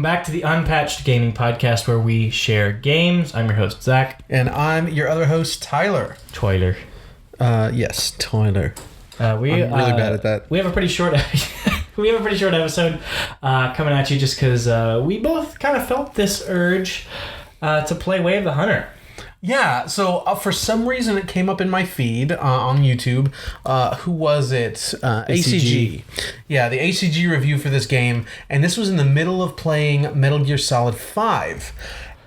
back to the Unpatched Gaming Podcast, where we share games. I'm your host, Zach. And I'm your other host, Tyler. Twiler. Yes, Tyler. I'm really bad at that. We have a pretty short episode coming at you just because we both kind of felt this urge to play Way of the Hunter. Yeah, so for some reason it came up in my feed on YouTube. Who was it? ACG. Yeah, the ACG review for this game. And this was in the middle of playing Metal Gear Solid 5.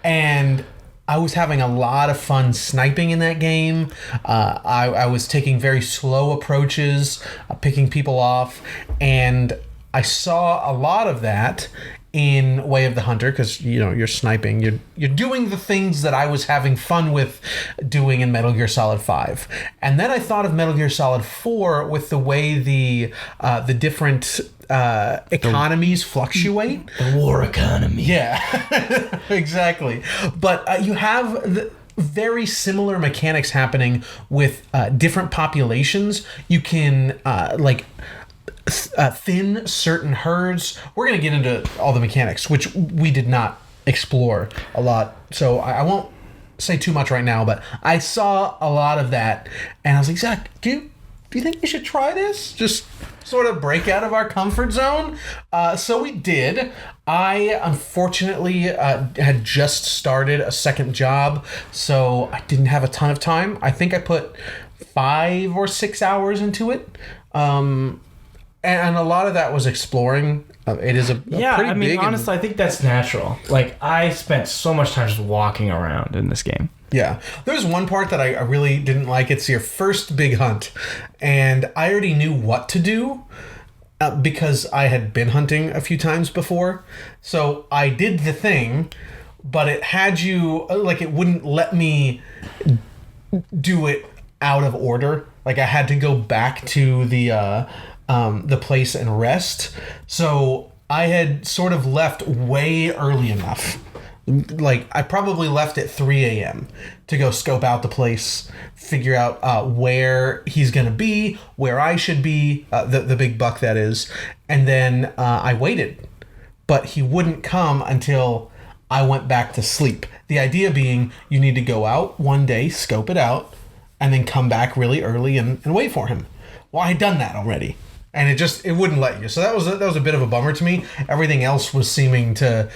And I was having a lot of fun sniping in that game. I was taking very slow approaches, picking people off. And I saw a lot of that in Way of the Hunter, because you're sniping, you're doing the things that I was having fun with doing in Metal Gear Solid 5. And then I thought of Metal Gear Solid 4 with the way the different economies fluctuate. The war economy. Yeah, exactly. But you have very similar mechanics happening with different populations. You can thin certain herds. We're going to get into all the mechanics, which we did not explore a lot. So I won't say too much right now, but I saw a lot of that. And I was like, Zach, do you think we should try this? Just sort of break out of our comfort zone? So we did. I, unfortunately, had just started a second job, so I didn't have a ton of time. I think I put 5 or 6 hours into it. And a lot of that was exploring. It is a pretty big... honestly, I think that's natural. Like, I spent so much time just walking around in this game. Yeah. There's one part that I really didn't like. It's your first big hunt. And I already knew what to do because I had been hunting a few times before. So I did the thing, but it had you... it wouldn't let me do it out of order. Like, I had to go back to the place and rest. So I had sort of left way early enough. Like, I probably left at 3 a.m. to go scope out the place, figure out where he's going to be, where I should be, the big buck that is. And then I waited. But he wouldn't come until I went back to sleep. The idea being you need to go out one day, scope it out, and then come back really early and wait for him. Well, I had done that already. And it wouldn't let you. So that was a bit of a bummer to me. Everything else was seeming to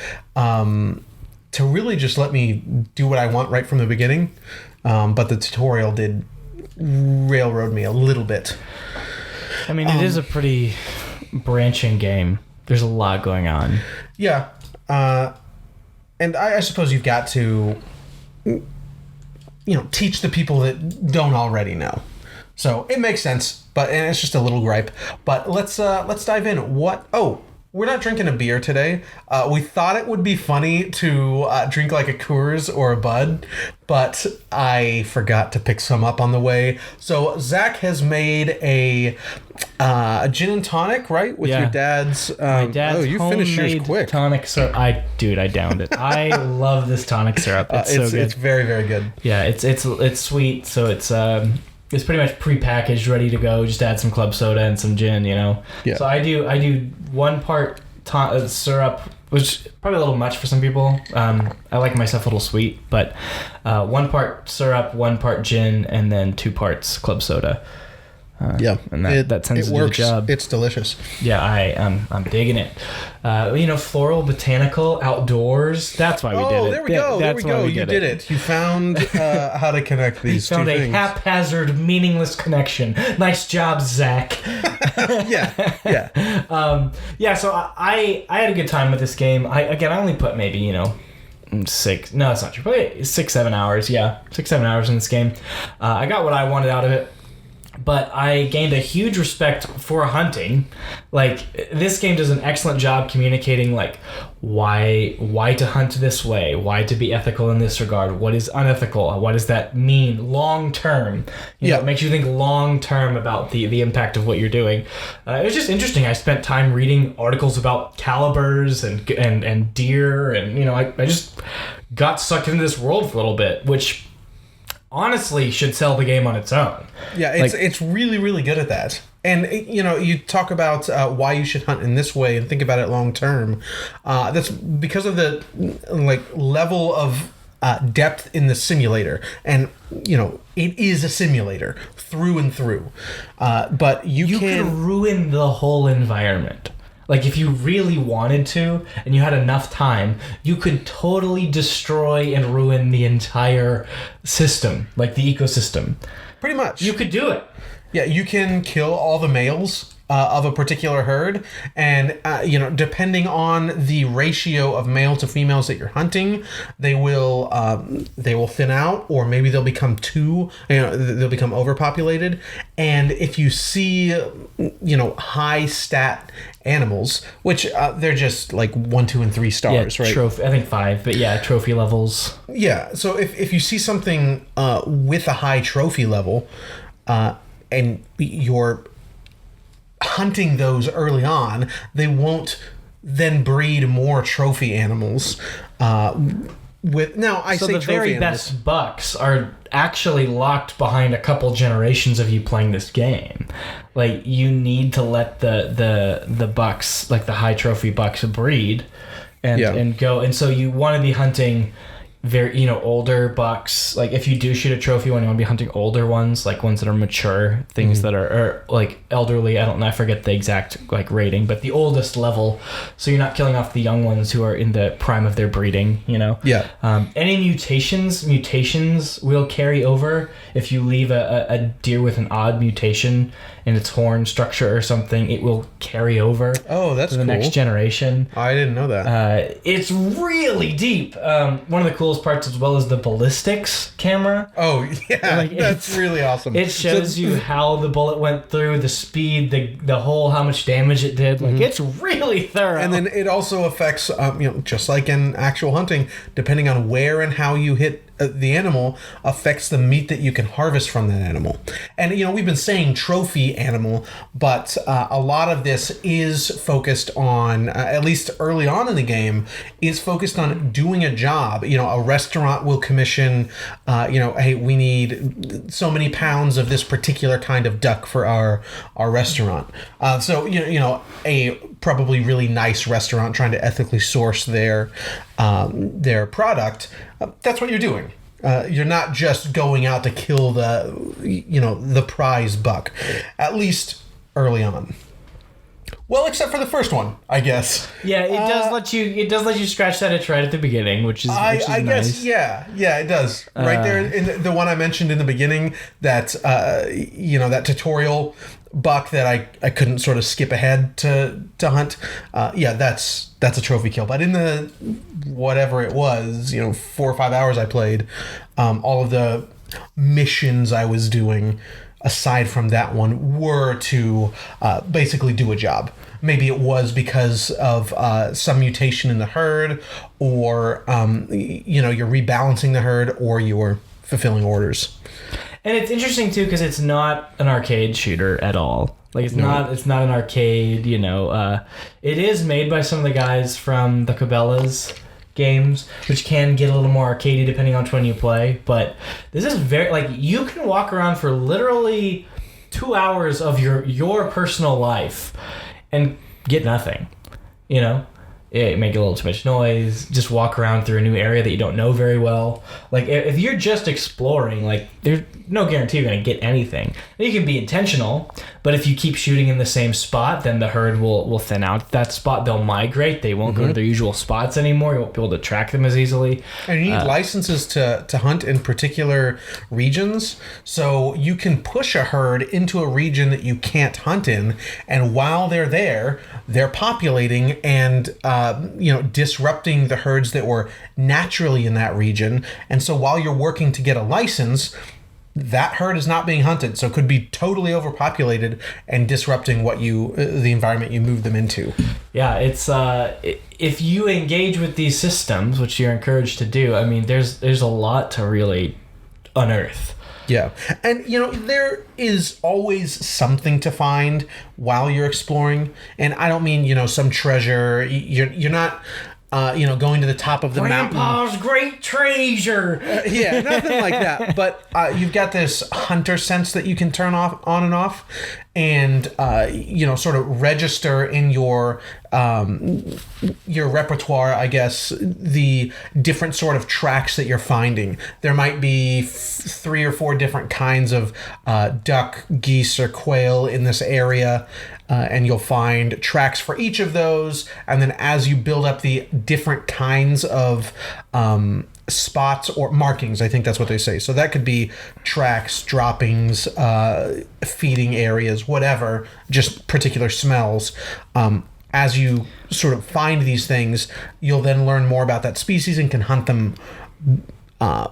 really just let me do what I want right from the beginning. But the tutorial did railroad me a little bit. I mean, it is a pretty branching game. There's a lot going on. Yeah. And I suppose you've got to, teach the people that don't already know. So it makes sense, and it's just a little gripe. But let's dive in. We're not drinking a beer today. We thought it would be funny to drink like a Coors or a Bud, but I forgot to pick some up on the way. So Zach has made a gin and tonic, right? With your dad's. My dad's you finished yours quick. Tonic syrup. I downed it. I love this tonic syrup. It's so good. It's very, very good. Yeah, it's sweet. So it's pretty much pre-packaged, ready to go. Just add some club soda and some gin, Yeah. So I do 1 part syrup, which is probably a little much for some people. I like myself a little sweet, but 1 part syrup, 1 part gin, and then 2 parts club soda. And that tends to do the job. It's delicious. Yeah, I'm digging it. Floral, botanical, outdoors. That's why we did it. There we go. There we go. You did it. You found how to connect these two things. You found a haphazard, meaningless connection. Nice job, Zach. Yeah. So I had a good time with this game. I only put maybe 6. No, it's not true. Probably 6-7 hours. Yeah, 6-7 hours in this game. I got what I wanted out of it. But I gained a huge respect for hunting. Like, this game does an excellent job communicating, like, why to hunt this way, why to be ethical in this regard, what is unethical, what does that mean long term. It makes you think long term about the impact of what you're doing. It was just interesting. I spent time reading articles about calibers and deer, and I just got sucked into this world for a little bit, which honestly should sell the game on its own. Yeah, it's really, really good at that. And, you talk about why you should hunt in this way and think about it long term. That's because of the level of depth in the simulator. And, it is a simulator through and through. But you can ruin the whole environment. Like, if you really wanted to, and you had enough time, you could totally destroy and ruin the entire system, like the ecosystem. Pretty much. You could do it. Yeah, you can kill all the males of a particular herd, and depending on the ratio of male to females that you're hunting, they will thin out, or maybe they'll become they'll become overpopulated. And if you see high stat animals, which they're just like 1, 2, and 3 stars, right? Trophy, I think 5, but yeah, trophy levels. Yeah, so if you see something with a high trophy level, and you're hunting those early on, they won't then breed more trophy animals. So the very best bucks are actually locked behind a couple generations of you playing this game. Like, you need to let the bucks, like the high trophy bucks, breed and go. And so you want to be hunting very older bucks. Like, if you do shoot a trophy one, you want to be hunting older ones, like ones that are mature, things that are like elderly. I forget the exact rating, but the oldest level, so you're not killing off the young ones who are in the prime of their breeding. Any mutations will carry over. If you leave a deer with an odd mutation in its horn structure or something, it will carry over to the next generation. I didn't know that. It's really deep. One of the coolest parts, as well, is the ballistics camera. Oh, yeah. That's really awesome. It shows you how the bullet went through, the speed, the hole, how much damage it did. It's really thorough. And then it also affects, just like in actual hunting, depending on where and how you hit the animal, affects the meat that you can harvest from that animal. And we've been saying trophy animal, but a lot of this is focused on, at least early on in the game, is focused on doing a job. A restaurant will commission, hey, we need so many pounds of this particular kind of duck for our restaurant. So a probably really nice restaurant trying to ethically source their product. That's what you're doing. You're not just going out to kill the prize buck, at least early on. Well, except for the first one, I guess. Yeah, it does let you. It does let you scratch that itch right at the beginning, which is nice. I guess, yeah, it does. Right there in the one I mentioned in the beginning, that that tutorial buck that I couldn't sort of skip ahead to hunt. That's a trophy kill. But in the whatever it was, 4 or 5 hours I played, all of the missions I was doing, aside from that one, were to basically do a job. Maybe it was because of some mutation in the herd, or you're rebalancing the herd, or you're fulfilling orders. And it's interesting too, because it's not an arcade shooter at all. Like, it's not an arcade. It is made by some of the guys from the Cabela's games, which can get a little more arcadey depending on which one you play. But this is very, you can walk around for literally 2 hours of your personal life and get nothing. It make a little too much noise, just walk around through a new area that you don't know very well. If you're just exploring, there's no guarantee you're going to get anything. You can be intentional, but if you keep shooting in the same spot, then the herd will thin out that spot. They'll migrate. They won't go to their usual spots anymore. You won't be able to track them as easily. And you need licenses to hunt in particular regions, so you can push a herd into a region that you can't hunt in, and while they're there, they're populating and disrupting the herds that were naturally in that region. And so while you're working to get a license, that herd is not being hunted, so it could be totally overpopulated and disrupting the environment you move them into. Yeah, it's if you engage with these systems, which you're encouraged to do, there's a lot to really unearth. Yeah. And, there is always something to find while you're exploring. And I don't mean, some treasure. You're not going to the top of the mountain. Grandpa's great treasure. Yeah, nothing like that. But you've got this hunter sense that you can turn on and off, and sort of register in your repertoire, I guess, the different sort of tracks that you're finding. There might be 3 or 4 different kinds of duck, geese, or quail in this area. And you'll find tracks for each of those. And then as you build up the different kinds of spots or markings, I think that's what they say. So that could be tracks, droppings, feeding areas, whatever, just particular smells. As you sort of find these things, you'll then learn more about that species and can hunt them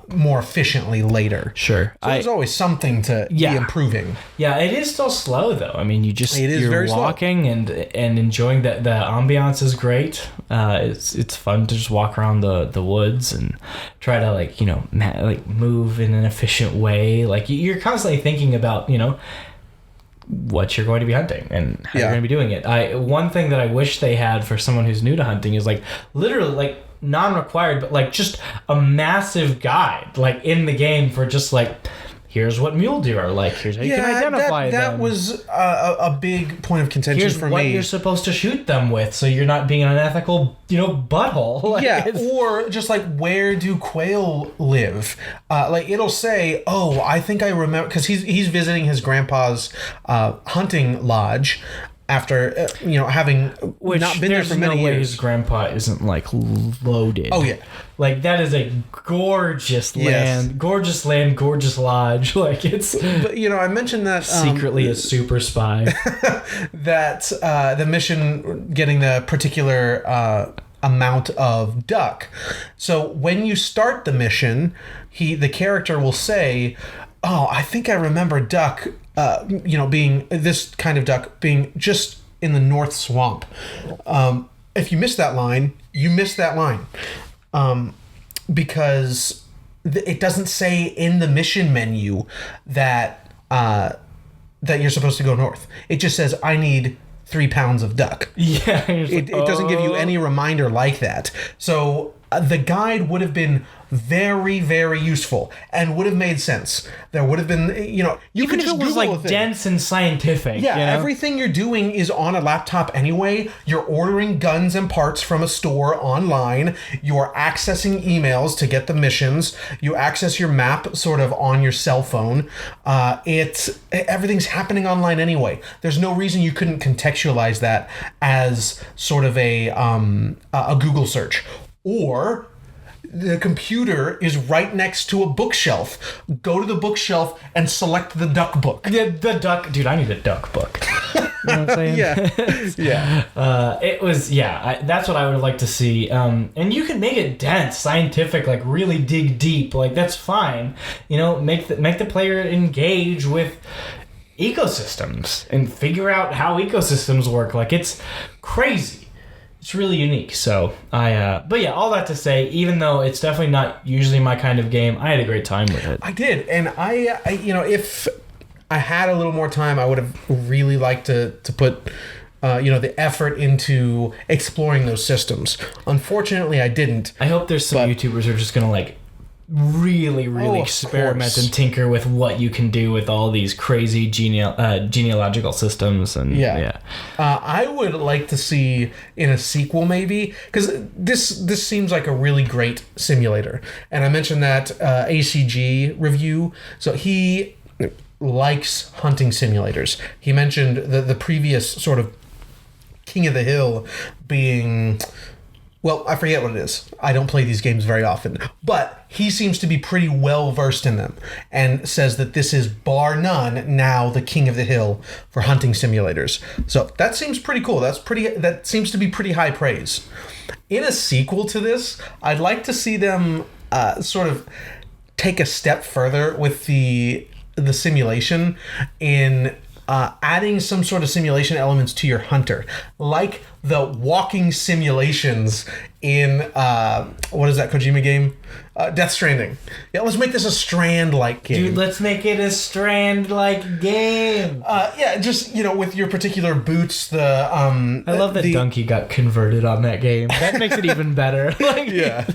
more efficiently later. Sure. So there's always something to be improving. Yeah, it is still slow though. I mean, you're very walking and enjoying the ambiance is great. It's fun to just walk around the woods and try to move in an efficient way. Like you're constantly thinking about, what you're going to be hunting and how you're going to be doing it. One thing that I wish they had for someone who's new to hunting is literally non-required, but just a massive guide in the game for just here's what mule deer are like. Here's how you can identify them. That was a big point of contention here's for me. Here's what you're supposed to shoot them with, so you're not being an unethical, butthole. Or just where do quail live? It'll say, oh, I think I remember, because he's visiting his grandpa's hunting lodge. After having not been there for many years, his grandpa isn't loaded. Oh yeah, that is a gorgeous land, gorgeous lodge. It's. But I mentioned that secretly a super spy. That the mission getting the particular amount of duck. So when you start the mission, the character will say, "Oh, I think I remember duck." Being this kind of duck being just in the North Swamp. If you miss that line, you miss that line. Because it doesn't say in the mission menu that you're supposed to go north. It just says, I need 3 pounds of duck. Yeah. It doesn't give you any reminder like that. So the guide would have been very, very useful and would have made sense. There would have been, you even could if just it was Google dense and scientific. Yeah, everything you're doing is on a laptop anyway. You're ordering guns and parts from a store online. You're accessing emails to get the missions. You access your map sort of on your cell phone. Everything's happening online anyway. There's no reason you couldn't contextualize that as sort of a Google search. Or the computer is right next to a bookshelf. Go to the bookshelf and select the duck book. Yeah, the duck. Dude, I need a duck book. You know what I'm saying? Yeah. That's what I would like to see. And you can make it dense, scientific, really dig deep. That's fine. Make the player engage with ecosystems and figure out how ecosystems work. It's crazy. It's really unique. So all that to say, even though it's definitely not usually my kind of game, I had a great time with it. I did, and I if I had a little more time, I would have really liked to put the effort into exploring those systems. Unfortunately, I didn't. I hope there's some YouTubers who are just gonna really experiment and tinker with what you can do with all these crazy genealogical systems. And I would like to see in a sequel maybe, because this seems like a really great simulator, and I mentioned that ACG review, so he likes hunting simulators. He mentioned the previous sort of King of the Hill being, well, I forget what it is. I don't play these games very often. But he seems to be pretty well versed in them and says that this is bar none now the King of the Hill for hunting simulators. So that seems pretty cool. That seems to be pretty high praise. In a sequel to this, I'd like to see them sort of take a step further with the simulation in adding some sort of simulation elements to your hunter, like the walking simulations in what is that Kojima game? Death Stranding. Yeah, let's make this a Strand-like game. Dude, let's make it a Strand-like game. Yeah, just, with your particular boots, I love that Donkey got converted on that game. That makes it even better. Yeah.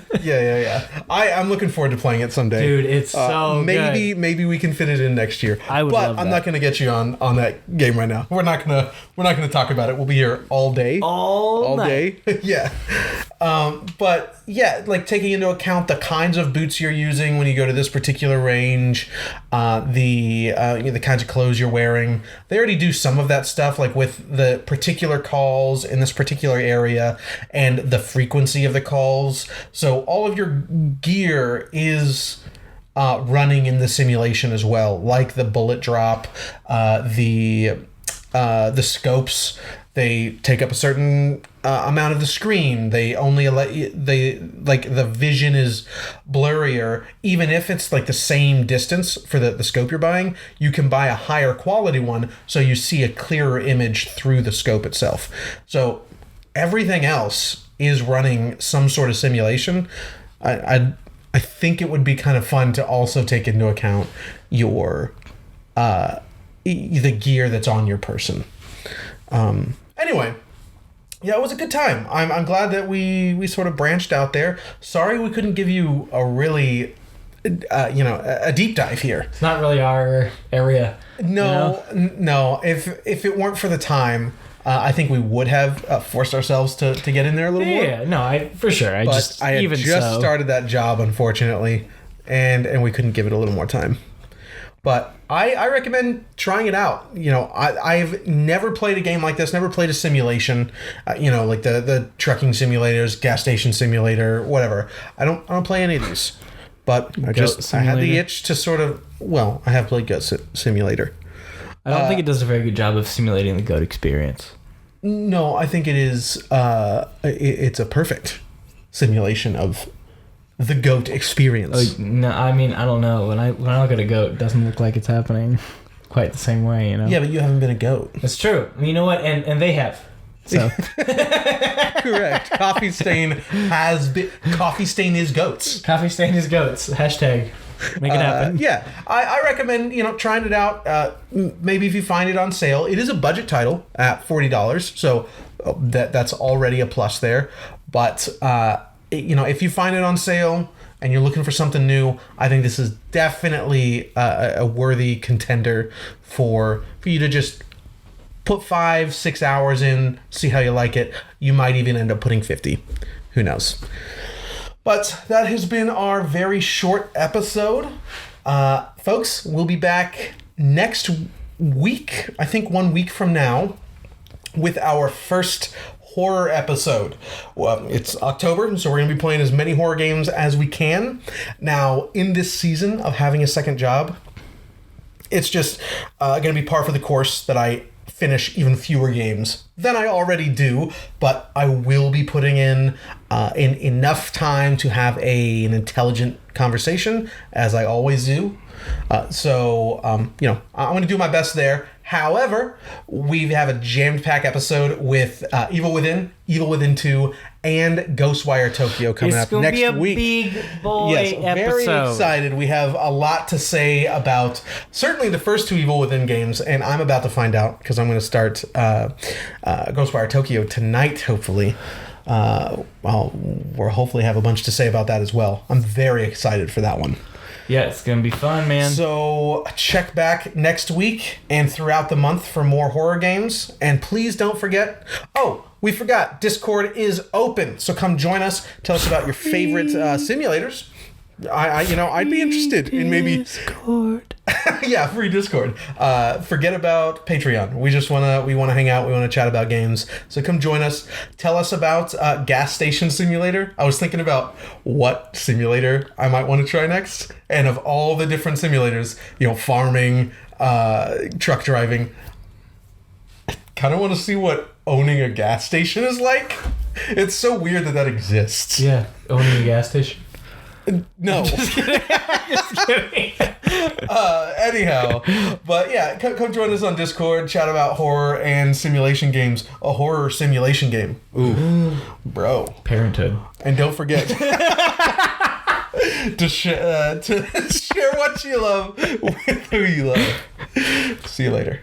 I'm looking forward to playing it someday. Dude, it's so good. Maybe we can fit it in next year. I would love that. But I'm not going to get you on that game right now. We're not going to talk about it. We'll be here all day. All day. Yeah. But yeah, like taking into account the kinds of boots you're using when you go to this particular range, the kinds of clothes you're wearing. They already do some of that stuff, like with the particular calls in this particular area and the frequency of the calls. So all of your gear is running in the simulation as well, like the bullet drop, the scopes. They take up a certain amount of the screen. They only the vision is blurrier. Even if it's like the same distance for the scope you're buying, you can buy a higher quality one so you see a clearer image through the scope itself. So everything else is running some sort of simulation. I think it would be kind of fun to also take into account your the gear that's on your person. Anyway, yeah, it was a good time. I'm glad that we sort of branched out there. Sorry we couldn't give you a really, a deep dive here. It's not really our area. No. If it weren't for the time, I think we would have forced ourselves to get in there a little more. Yeah, no, for sure. I had just started that job, unfortunately, and we couldn't give it a little more time. But I recommend trying it out. I've never played a game like this, never played a simulation, like the trucking simulators, gas station simulator, whatever. I don't play any of these. But I had the itch to sort of, I have played Goat Simulator. I don't think it does a very good job of simulating the goat experience. No, I think it is, it's a perfect simulation of the goat experience. No, I mean, I don't know. When I look at a goat, it doesn't look like it's happening quite the same way, Yeah, but you haven't been a goat. That's true. You know what? And they have. So correct. Coffee Stain is goats. Coffee Stain is goats. Hashtag make it happen. Yeah, I recommend trying it out. Maybe if you find it on sale, it is a budget title at $40, so that's already a plus there. But if you find it on sale and you're looking for something new, I think this is definitely a worthy contender for you to just put 5-6 hours in, see how you like it. You might even end up putting 50. Who knows? But that has been our very short episode. Folks, we'll be back next week, I think 1 week from now, with our first horror episode. Well, it's October, so we're going to be playing as many horror games as we can. Now, in this season of having a second job, it's just going to be par for the course that I finish even fewer games than I already do, but I will be putting in enough time to have an intelligent conversation, as I always do. So I'm going to do my best there. However, we have a jammed-packed episode with Evil Within, Evil Within 2, and Ghostwire Tokyo coming up next week. It's going to be a big boy episode. Very excited. We have a lot to say about certainly the first two Evil Within games, and I'm about to find out because I'm going to start Ghostwire Tokyo tonight, hopefully. We'll hopefully have a bunch to say about that as well. I'm very excited for that one. Yeah, it's going to be fun, man. So check back next week and throughout the month for more horror games. And please don't forget... Oh, we forgot. Discord is open. So come join us. Tell us about your favorite simulators. I'd be interested in maybe... Discord. Yeah, free Discord. Forget about Patreon. We want to hang out. We want to chat about games. So come join us. Tell us about Gas Station Simulator. I was thinking about what simulator I might want to try next. And of all the different simulators, farming, truck driving, I kind of want to see what owning a gas station is like. It's so weird that exists. Yeah, owning a gas station. No. Just kidding. Anyhow, but yeah, come join us on Discord, chat about horror and simulation games. A horror simulation game. Ooh. Bro. Parenthood. And don't forget... to share what you love with who you love. See you later.